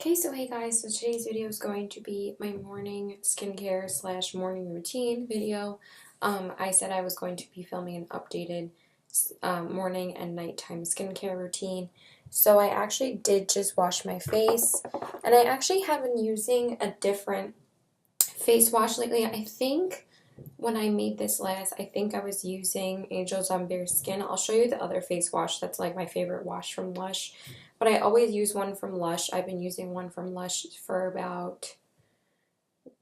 Okay, so hey guys, so today's video is going to be my morning skincare slash morning routine video. I said I was going to be filming an updated morning and nighttime skincare routine. So I actually did just wash my face, and I actually have been using a different face wash lately. I think when I made this last, I think I was using Angels on Bare Skin. I'll show you the other face wash that's like my favorite wash from Lush. But I always use one from Lush. I've been using one from Lush for about,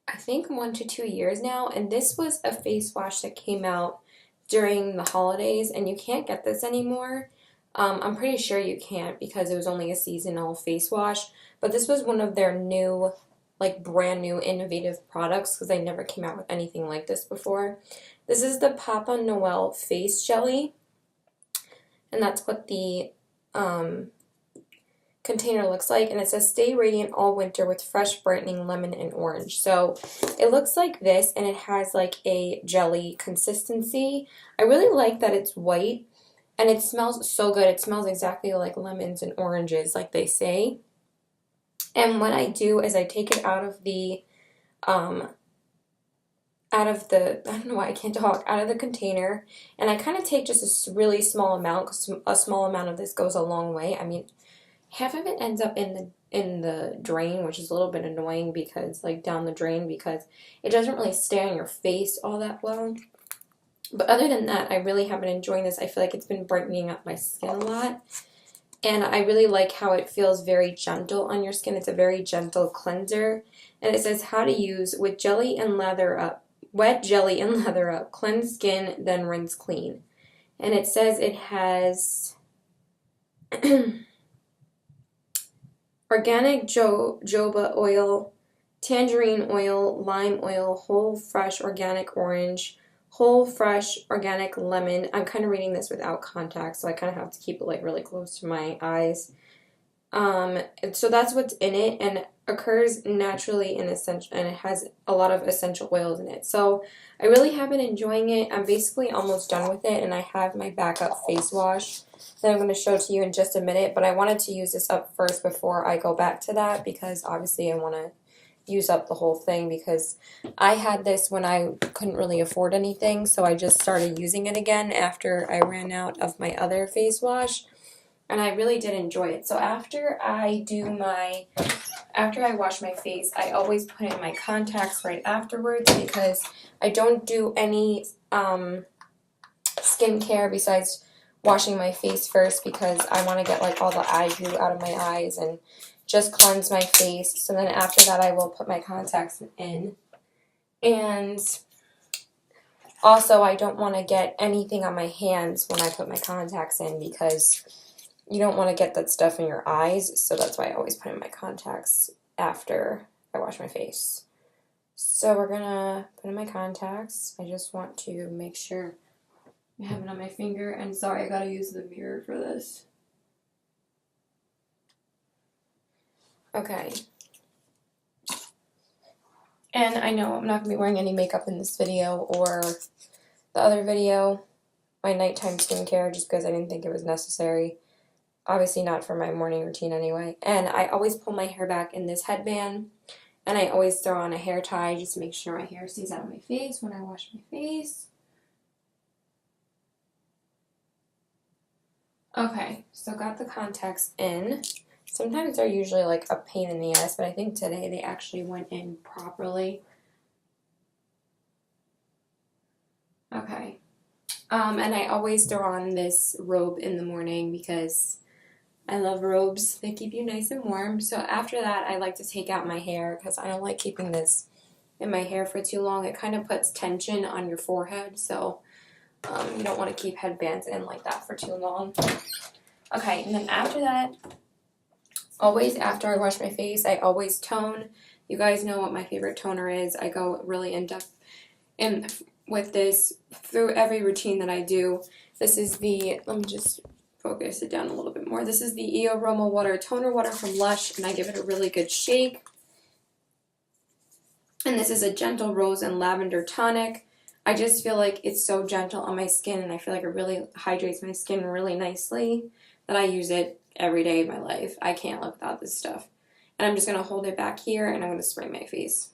I think, 1 to 2 years now. And this was a face wash that came out during the holidays, and you can't get this anymore. I'm pretty sure you can't because it was only a seasonal face wash. But this was one of their new, like brand new innovative products because they never came out with anything like this before. This is the Papa Noel Face Jelly. And that's what the container looks like, and it says stay radiant all winter with fresh brightening lemon and orange. So it looks like this, and it has like a jelly consistency. I really like that it's white, and it smells so good. It smells exactly like lemons and oranges, like they say. And what I do is I take it out of the I don't know why I can't talk, out of the container, and I kind of take just a really small amount, because a small amount of this goes a long way. I mean, half of it ends up in the drain, which is a little bit annoying because, like, down the drain, because it doesn't really stay on your face all that well. But other than that, I really have been enjoying this. I feel like it's been brightening up my skin a lot. And I really like how it feels very gentle on your skin. It's a very gentle cleanser. And it says how to use with jelly and lather up. Wet jelly and lather up. Cleanse skin, then rinse clean. And it says it has organic jojoba oil, tangerine oil, lime oil, whole fresh organic orange, whole fresh organic lemon. I'm kind of reading this without contacts, so I kind of have to keep it like really close to my eyes. So that's what's in it, and it occurs naturally in essential, and it has a lot of essential oils in it. So I really have been enjoying it. I'm basically almost done with it, and I have my backup face wash that I'm going to show to you in just a minute, but I wanted to use this up first before I go back to that, because obviously I want to use up the whole thing, because I had this when I couldn't really afford anything, so I just started using it again after I ran out of my other face wash, and I really did enjoy it. So after I wash my face, I always put in my contacts right afterwards, because I don't do any skincare besides washing my face first, because I want to get like all the eye goo out of my eyes and just cleanse my face. So then after that, I will put my contacts in. And also, I don't want to get anything on my hands when I put my contacts in, because you don't want to get that stuff in your eyes. So that's why I always put in my contacts after I wash my face. So we're gonna put in my contacts. I just want to make sure I have it on my finger, and sorry, I gotta use the mirror for this. Okay. And I know I'm not gonna be wearing any makeup in this video or the other video, my nighttime skincare, just because I didn't think it was necessary. Obviously not for my morning routine anyway. And I always pull my hair back in this headband, and I always throw on a hair tie just to make sure my hair stays out of my face when I wash my face. Okay, so got the contacts in. Sometimes they're usually like a pain in the ass, but I think today they actually went in properly. Okay. And I always throw on this robe in the morning because I love robes. They keep you nice and warm. So after that, I like to take out my hair because I don't like keeping this in my hair for too long. It kind of puts tension on your forehead, so you don't want to keep headbands in like that for too long. Okay, and then after that, always after I wash my face, I always tone. You guys know what my favorite toner is. I go really in-depth with this through every routine that I do. This is the, let me just focus it down a little bit more. This is the Aroma Water Toner Water from Lush, and I give it a really good shake. And this is a gentle rose and lavender tonic. I just feel like it's so gentle on my skin, and I feel like it really hydrates my skin really nicely, that I use it every day of my life. I can't live without this stuff. And I'm just going to hold it back here, and I'm going to spray my face.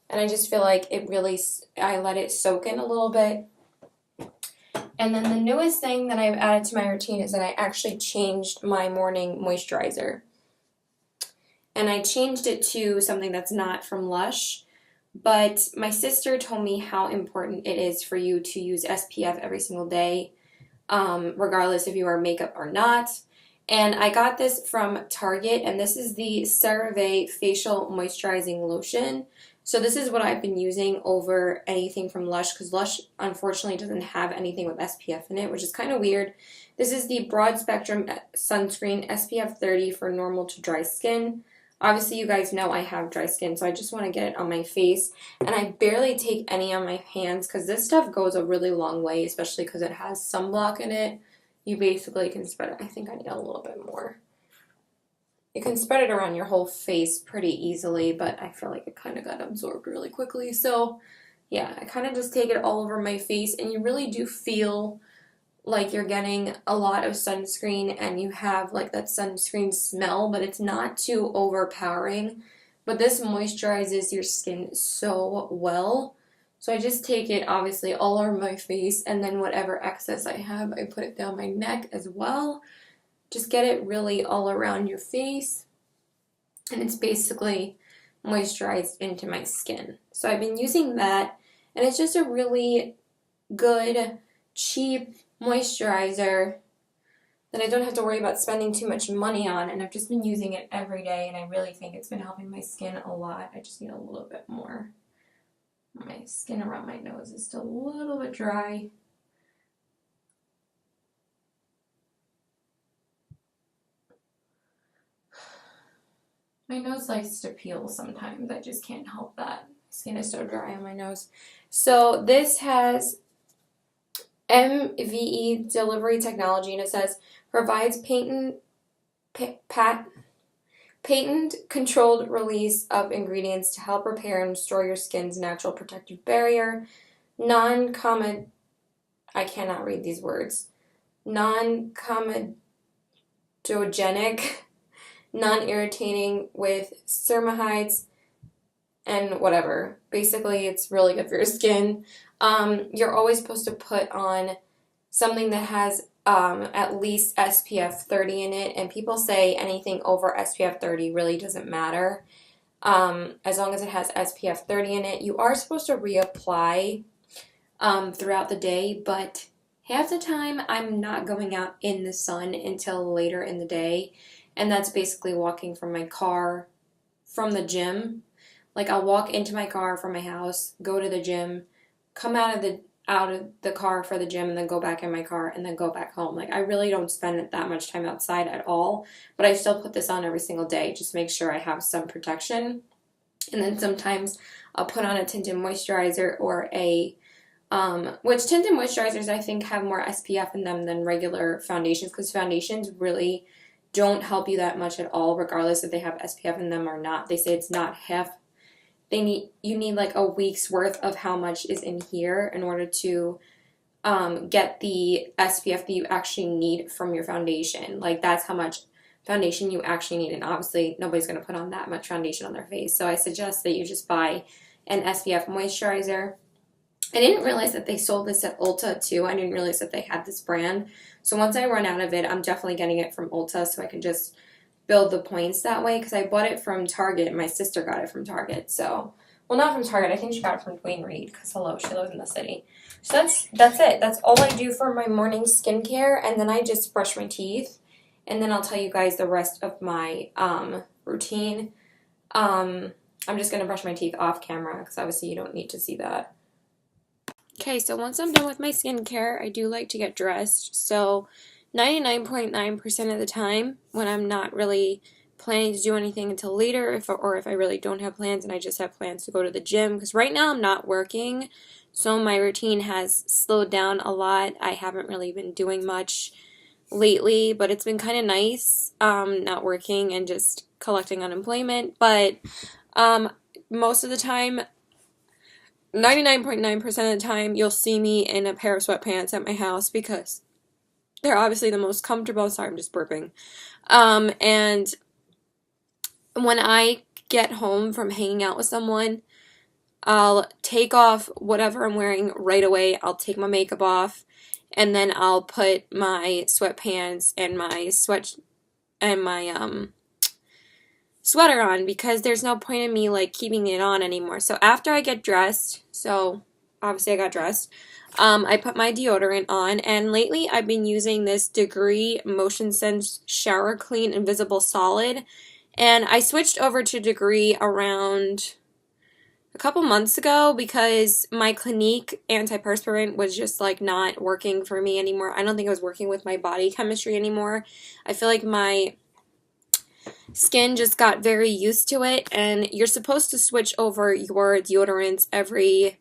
And I just feel like it really, I let it soak in a little bit. And then the newest thing that I've added to my routine is that I actually changed my morning moisturizer. And I changed it to something that's not from Lush. But my sister told me how important it is for you to use SPF every single day, regardless if you wear makeup or not. And I got this from Target, and this is the CeraVe Facial Moisturizing Lotion. So this is what I've been using over anything from Lush, because Lush unfortunately doesn't have anything with SPF in it, which is kind of weird. This is the Broad Spectrum Sunscreen SPF 30 for normal to dry skin. Obviously, you guys know I have dry skin, so I just want to get it on my face. And I barely take any on my hands because this stuff goes a really long way, especially because it has sunblock in it. You basically can spread it. I think I need a little bit more. You can spread it around your whole face pretty easily, but I feel like it kind of got absorbed really quickly. So, yeah, I kind of just take it all over my face, and you really do feel like you're getting a lot of sunscreen, and you have like that sunscreen smell, but it's not too overpowering. But this moisturizes your skin so well. So I just take it obviously all over my face, and then whatever excess I have, I put it down my neck as well. Just get it really all around your face, and it's basically moisturized into my skin. So I've been using that, and it's just a really good, cheap moisturizer that I don't have to worry about spending too much money on, and I've just been using it every day, and I really think it's been helping my skin a lot. I just need a little bit more. My skin around my nose is still a little bit dry. My nose likes to peel sometimes. I just can't help that. My skin is so dry on my nose. So this has MVE delivery technology, and it says provides patent-controlled release of ingredients to help repair and restore your skin's natural protective barrier. I cannot read these words. Non-comedogenic, non-irritating with ceramides and whatever. Basically, it's really good for your skin. You're always supposed to put on something that has at least SPF 30 in it, and people say anything over SPF 30 really doesn't matter. As long as it has SPF 30 in it. You are supposed to reapply throughout the day, but half the time I'm not going out in the sun until later in the day, and that's basically walking from my car from the gym. Like, I'll walk into my car from my house, go to the gym, come out of the car for the gym, and then go back in my car, and then go back home. Like, I really don't spend that much time outside at all, but I still put this on every single day, just make sure I have some protection. And then sometimes I'll put on a tinted moisturizer or which tinted moisturizers I think have more SPF in them than regular foundations, because foundations really don't help you that much at all, regardless if they have SPF in them or not. They say it's not half. You need like a week's worth of how much is in here in order to get the SPF that you actually need from your foundation. Like, that's how much foundation you actually need, and obviously nobody's going to put on that much foundation on their face. So I suggest that you just buy an SPF moisturizer. I didn't realize that they sold this at Ulta too. I didn't realize that they had this brand. So once I run out of it, I'm definitely getting it from Ulta so I can just build the points that way, because I bought it from Target. My sister got it from Target. So, well, not from Target. I think she got it from Duane Reade, because hello, she lives in the city. So that's it. That's all I do for my morning skincare, and then I just brush my teeth, and then I'll tell you guys the rest of my routine. I'm just going to brush my teeth off camera, because obviously you don't need to see that. Okay, so once I'm done with my skincare, I do like to get dressed. So 99.9% of the time, when I'm not really planning to do anything until later, if I really don't have plans and I just have plans to go to the gym, because right now I'm not working, so my routine has slowed down a lot. I haven't really been doing much lately, but it's been kind of nice not working and just collecting unemployment. But most of the time, 99.9% of the time, you'll see me in a pair of sweatpants at my house, because They're obviously the most comfortable. Sorry, I'm just burping. And when I get home from hanging out with someone, I'll take off whatever I'm wearing right away. I'll take my makeup off, and then I'll put my sweatpants and my sweater on, because there's no point in me like keeping it on anymore. So after I get dressed, so obviously I got dressed, I put my deodorant on, and lately I've been using this Degree Motion Sense Shower Clean Invisible Solid, and I switched over to Degree around a couple months ago because my Clinique antiperspirant was just like not working for me anymore. I don't think it was working with my body chemistry anymore. I feel like my skin just got very used to it, and you're supposed to switch over your deodorants every,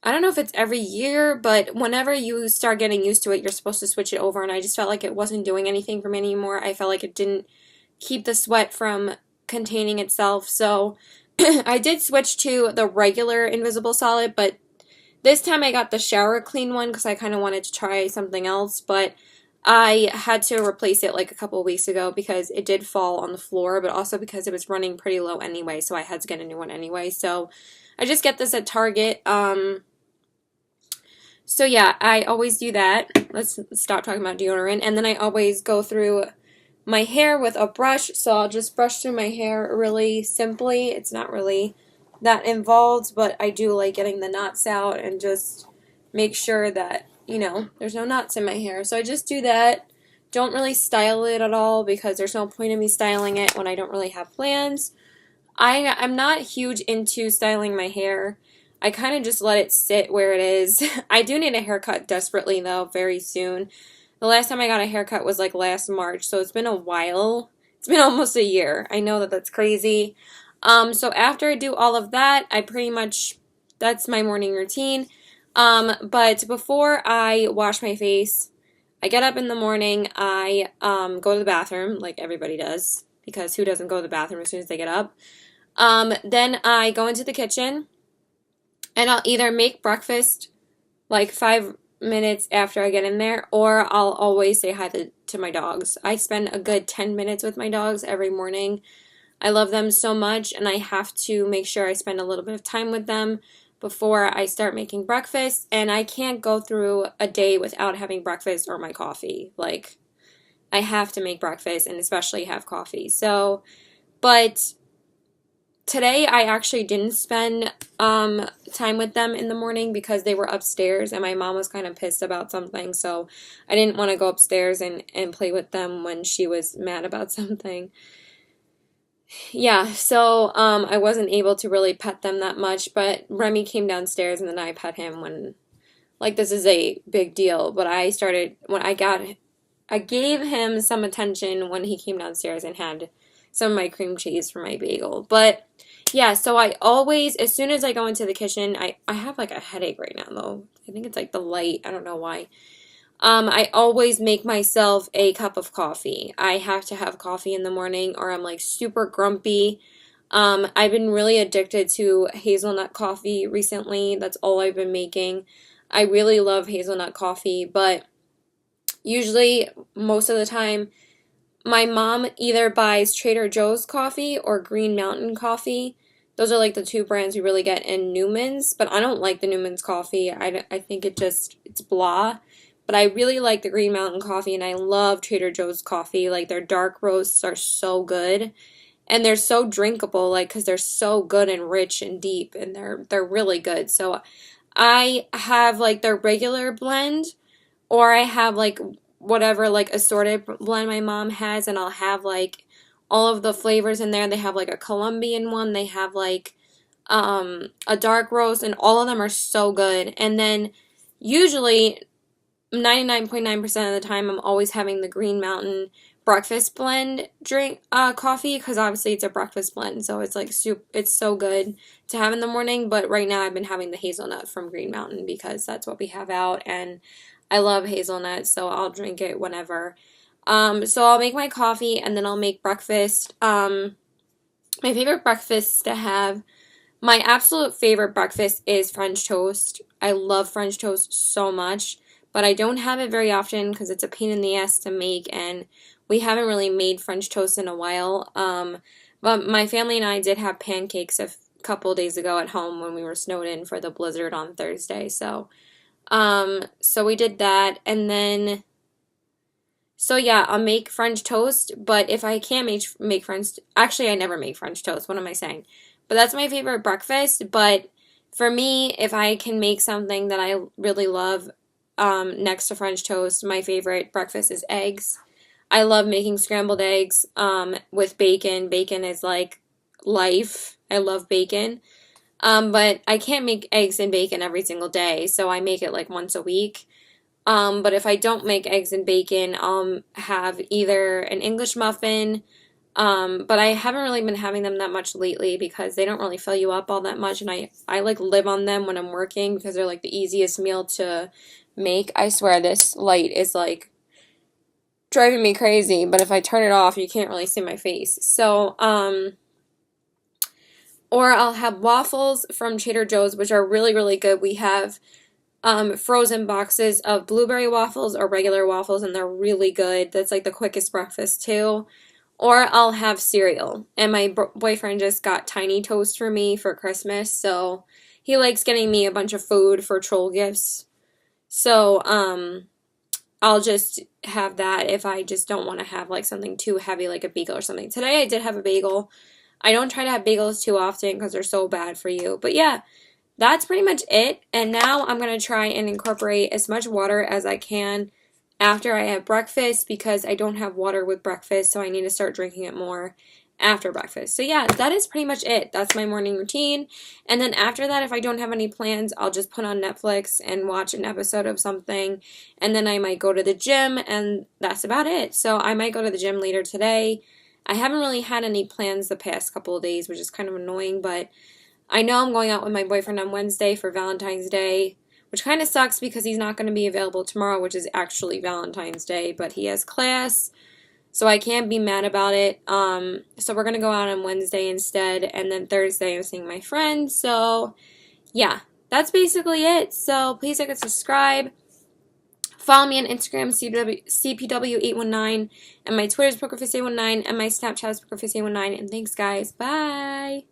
I don't know if it's every year, but whenever you start getting used to it, you're supposed to switch it over, and I just felt like it wasn't doing anything for me anymore. I felt like it didn't keep the sweat from containing itself, so I did switch to the regular Invisible Solid, but this time I got the shower clean one because I kind of wanted to try something else, but I had to replace it like a couple of weeks ago because it did fall on the floor, but also because it was running pretty low anyway, so I had to get a new one anyway. So I just get this at Target. So yeah, I always do that. Let's stop talking about deodorant. And then I always go through my hair with a brush, so I'll just brush through my hair really simply. It's not really that involved, but I do like getting the knots out and just make sure that, there's no knots in my hair. So I just do that. Don't really style it at all because there's no point in me styling it when I don't really have plans. I'm not huge into styling my hair. I kind of just let it sit where it is. I do need a haircut desperately though, very soon. The last time I got a haircut was like last March, so it's been a while. It's been almost a year. I know that that's crazy. So after I do all of that, that's my morning routine. But before I wash my face, I get up in the morning, I go to the bathroom, like everybody does, because who doesn't go to the bathroom as soon as they get up? Then I go into the kitchen, and I'll either make breakfast like 5 minutes after I get in there, or I'll always say hi to my dogs. I spend a good 10 minutes with my dogs every morning. I love them so much, and I have to make sure I spend a little bit of time with them before I start making breakfast, and I can't go through a day without having breakfast or my coffee. Like, I have to make breakfast and especially have coffee. So, but today I actually didn't spend time with them in the morning because they were upstairs and my mom was kind of pissed about something, so I didn't want to go upstairs and play with them when she was mad about something. Yeah, so I wasn't able to really pet them that much, but Remy came downstairs and then I pet him when, like, this is a big deal, but I gave him some attention when he came downstairs and had some of my cream cheese for my bagel. But yeah, so I always, as soon as I go into the kitchen, I have like a headache right now though. I think it's like the light. I don't know why. I always make myself a cup of coffee. I have to have coffee in the morning or I'm like super grumpy. I've been really addicted to hazelnut coffee recently. That's all I've been making. I really love hazelnut coffee, but usually, most of the time, my mom either buys Trader Joe's coffee or Green Mountain coffee. Those are like the two brands we really get in Newman's, but I don't like the Newman's coffee. I think it's blah. But I really like the Green Mountain coffee, and I love Trader Joe's coffee. Like, their dark roasts are so good, and they're so drinkable, like, because they're so good and rich and deep, and they're really good. So I have like their regular blend, or I have like whatever like assorted blend my mom has, and I'll have like all of the flavors in there. They have like a Colombian one, they have like a dark roast, and all of them are so good. And then usually 99.9% of the time I'm always having the Green Mountain breakfast blend coffee, because obviously it's a breakfast blend, so it's like it's so good to have in the morning. But right now I've been having the hazelnut from Green Mountain because that's what we have out, and I love hazelnut, so I'll drink it whenever. So I'll make my coffee and then I'll make breakfast. My favorite breakfast to have, my absolute favorite breakfast is French toast. I love French toast so much, but I don't have it very often because it's a pain in the ass to make, and we haven't really made French toast in a while. But my family and I did have pancakes a couple days ago at home when we were snowed in for the blizzard on Thursday. So we did that, and then so yeah, I'll make French toast. But if I can't make French, actually I never make French toast. What am I saying? But that's my favorite breakfast. But for me, if I can make something that I really love, next to French toast, my favorite breakfast is eggs. I love making scrambled eggs with bacon. Bacon is like life. I love bacon. But I can't make eggs and bacon every single day, so I make it like once a week. But if I don't make eggs and bacon, I'll have either an English muffin, but I haven't really been having them that much lately because they don't really fill you up all that much, and I like live on them when I'm working because they're like the easiest meal to make. I swear this light is like driving me crazy, but if I turn it off, you can't really see my face. Or I'll have waffles from Trader Joe's, which are really, really good. We have frozen boxes of blueberry waffles or regular waffles, and they're really good. That's like the quickest breakfast too. Or I'll have cereal. And my boyfriend just got Tiny Toast for me for Christmas, so he likes getting me a bunch of food for troll gifts. So, I'll just have that if I just don't want to have like something too heavy like a bagel or something. Today I did have a bagel. I don't try to have bagels too often because they're so bad for you. But yeah, that's pretty much it. And now I'm going to try and incorporate as much water as I can after I have breakfast because I don't have water with breakfast, so I need to start drinking it more after breakfast. So yeah, that is pretty much it. That's my morning routine. And then after that, if I don't have any plans, I'll just put on Netflix and watch an episode of something. And then I might go to the gym, and that's about it. So I might go to the gym later today. I haven't really had any plans the past couple of days, which is kind of annoying, but I know I'm going out with my boyfriend on Wednesday for Valentine's Day, which kind of sucks because he's not going to be available tomorrow, which is actually Valentine's Day, but he has class, so I can't be mad about it. So we're going to go out on Wednesday instead, and then Thursday I'm seeing my friend. So yeah, that's basically it. So please like and subscribe. Follow me on Instagram, CPW819, and my Twitter is PokerFace819, and my Snapchat is PokerFace819, and thanks guys, bye!